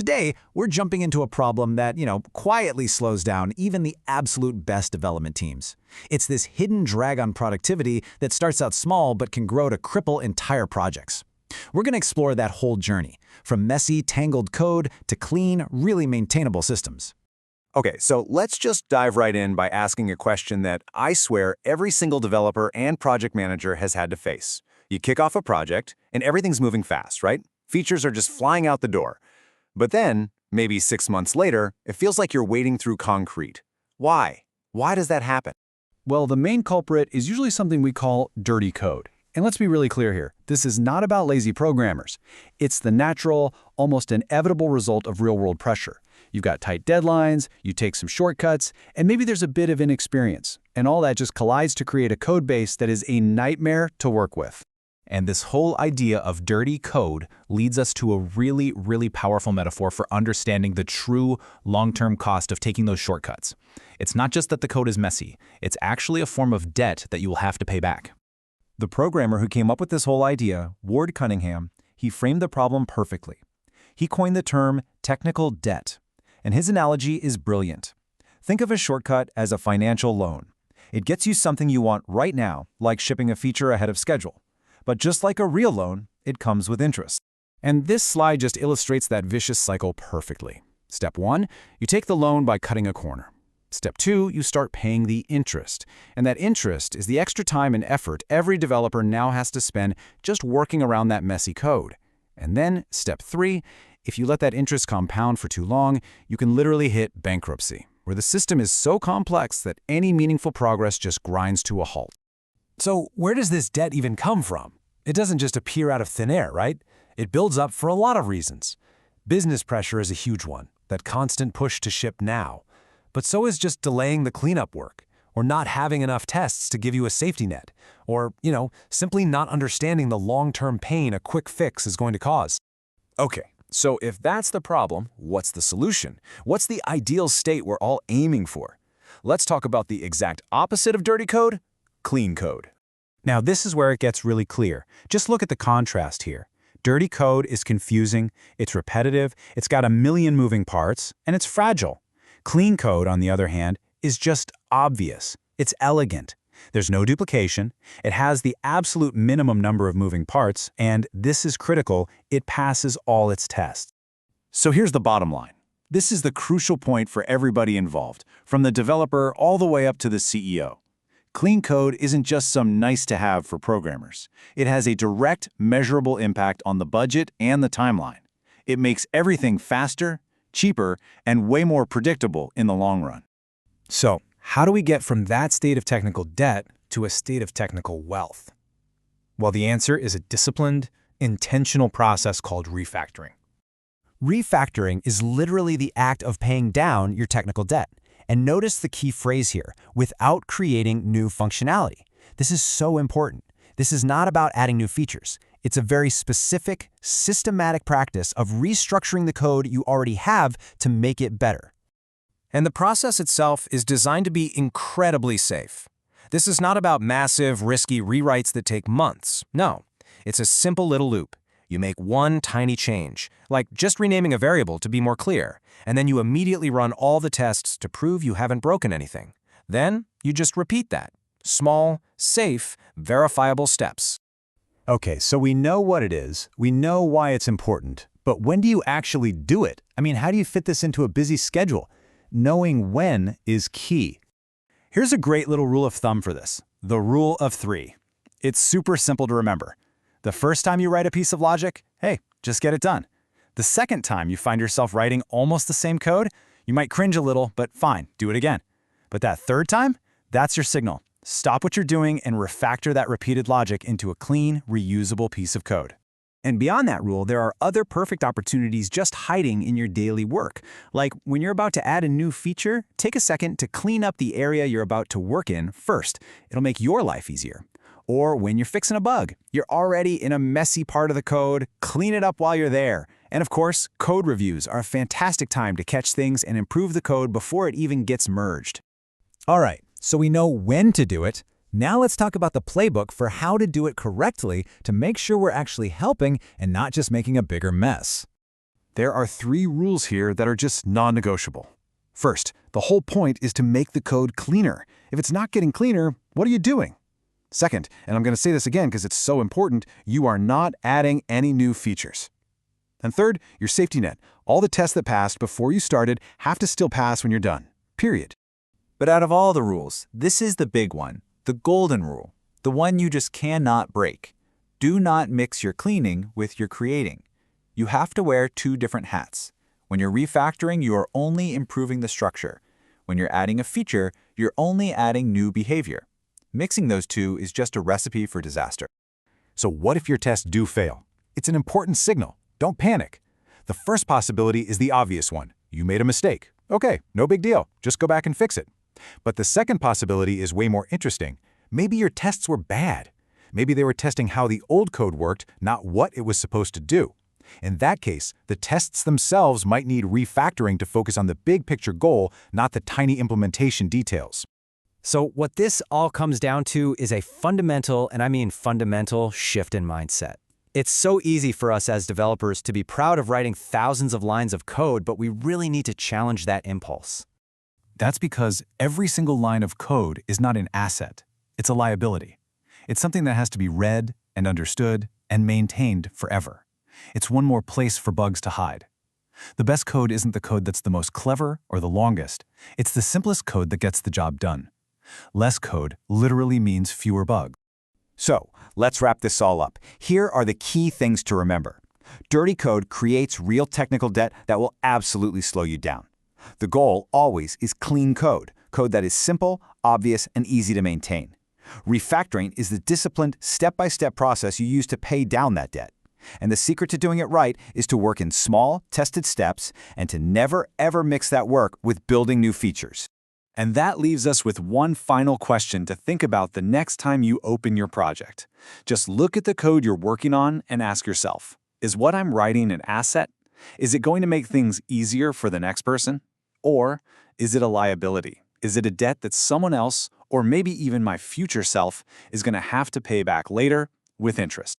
Today, we're jumping into a problem that, quietly slows down even the absolute best development teams. It's this hidden drag on productivity that starts out small but can grow to cripple entire projects. We're going to explore that whole journey, from messy, tangled code to clean, really maintainable systems. Okay, so let's just dive right in by asking a question that I swear every single developer and project manager has had to face. You kick off a project, and everything's moving fast, right? Features are just flying out the door. But then, maybe 6 months later, it feels like you're wading through concrete. Why? Why does that happen? Well, the main culprit is usually something we call dirty code. And let's be really clear here. This is not about lazy programmers. It's the natural, almost inevitable result of real-world pressure. You've got tight deadlines, you take some shortcuts, and maybe there's a bit of inexperience. And all that just collides to create a code base that is a nightmare to work with. And this whole idea of dirty code leads us to a really, really powerful metaphor for understanding the true long-term cost of taking those shortcuts. It's not just that the code is messy, it's actually a form of debt that you will have to pay back. The programmer who came up with this whole idea, Ward Cunningham, he framed the problem perfectly. He coined the term technical debt, and his analogy is brilliant. Think of a shortcut as a financial loan. It gets you something you want right now, like shipping a feature ahead of schedule. But just like a real loan, it comes with interest. And this slide just illustrates that vicious cycle perfectly. Step 1, you take the loan by cutting a corner. Step 2, you start paying the interest. And that interest is the extra time and effort every developer now has to spend just working around that messy code. And then, step 3, if you let that interest compound for too long, you can literally hit bankruptcy, where the system is so complex that any meaningful progress just grinds to a halt. So where does this debt even come from? It doesn't just appear out of thin air, right? It builds up for a lot of reasons. Business pressure is a huge one, that constant push to ship now. But so is just delaying the cleanup work, or not having enough tests to give you a safety net, or, simply not understanding the long-term pain a quick fix is going to cause. Okay, so if that's the problem, what's the solution? What's the ideal state we're all aiming for? Let's talk about the exact opposite of dirty code: clean code. Now, this is where it gets really clear. Just look at the contrast here. Dirty code is confusing, it's repetitive, it's got a million moving parts, and it's fragile. Clean code, on the other hand, is just obvious. It's elegant. There's no duplication, it has the absolute minimum number of moving parts, and this is critical, it passes all its tests. So here's the bottom line. This is the crucial point for everybody involved, from the developer all the way up to the CEO. Clean code isn't just some nice-to-have for programmers. It has a direct, measurable impact on the budget and the timeline. It makes everything faster, cheaper, and way more predictable in the long run. So, how do we get from that state of technical debt to a state of technical wealth? Well, the answer is a disciplined, intentional process called refactoring. Refactoring is literally the act of paying down your technical debt. And notice the key phrase here, without creating new functionality. This is so important. This is not about adding new features. It's a very specific, systematic practice of restructuring the code you already have to make it better. And the process itself is designed to be incredibly safe. This is not about massive, risky rewrites that take months. No, it's a simple little loop. You make one tiny change, like just renaming a variable to be more clear, and then you immediately run all the tests to prove you haven't broken anything. Then, you just repeat that. Small, safe, verifiable steps. Okay, so we know what it is, we know why it's important, but when do you actually do it? I mean, how do you fit this into a busy schedule? Knowing when is key. Here's a great little rule of thumb for this, the rule of 3. It's super simple to remember. The first time you write a piece of logic, hey, just get it done. The second time you find yourself writing almost the same code, you might cringe a little, but fine, do it again. But that third time, that's your signal. Stop what you're doing and refactor that repeated logic into a clean, reusable piece of code. And beyond that rule, there are other perfect opportunities just hiding in your daily work. Like when you're about to add a new feature, take a second to clean up the area you're about to work in first. It'll make your life easier. Or when you're fixing a bug, you're already in a messy part of the code, clean it up while you're there. And of course, code reviews are a fantastic time to catch things and improve the code before it even gets merged. All right, so we know when to do it. Now let's talk about the playbook for how to do it correctly to make sure we're actually helping and not just making a bigger mess. There are 3 rules here that are just non-negotiable. First, the whole point is to make the code cleaner. If it's not getting cleaner, what are you doing? Second, and I'm going to say this again because it's so important, you are not adding any new features. And third, your safety net. All the tests that passed before you started have to still pass when you're done. Period. But out of all the rules, this is the big one, the golden rule, the one you just cannot break. Do not mix your cleaning with your creating. You have to wear 2 different hats. When you're refactoring, you are only improving the structure. When you're adding a feature, you're only adding new behavior. Mixing those 2 is just a recipe for disaster. So what if your tests do fail? It's an important signal. Don't panic. The first possibility is the obvious one. You made a mistake. Okay, no big deal. Just go back and fix it. But the second possibility is way more interesting. Maybe your tests were bad. Maybe they were testing how the old code worked, not what it was supposed to do. In that case, the tests themselves might need refactoring to focus on the big picture goal, not the tiny implementation details. So what this all comes down to is a fundamental, and I mean fundamental, shift in mindset. It's so easy for us as developers to be proud of writing thousands of lines of code, but we really need to challenge that impulse. That's because every single line of code is not an asset. It's a liability. It's something that has to be read and understood and maintained forever. It's one more place for bugs to hide. The best code isn't the code that's the most clever or the longest. It's the simplest code that gets the job done. Less code literally means fewer bugs. So, let's wrap this all up. Here are the key things to remember. Dirty code creates real technical debt that will absolutely slow you down. The goal always is clean code, code that is simple, obvious, and easy to maintain. Refactoring is the disciplined, step-by-step process you use to pay down that debt. And the secret to doing it right is to work in small, tested steps and to never, ever mix that work with building new features. And that leaves us with one final question to think about the next time you open your project. Just look at the code you're working on and ask yourself, is what I'm writing an asset? Is it going to make things easier for the next person? Or is it a liability? Is it a debt that someone else, or maybe even my future self, is going to have to pay back later with interest?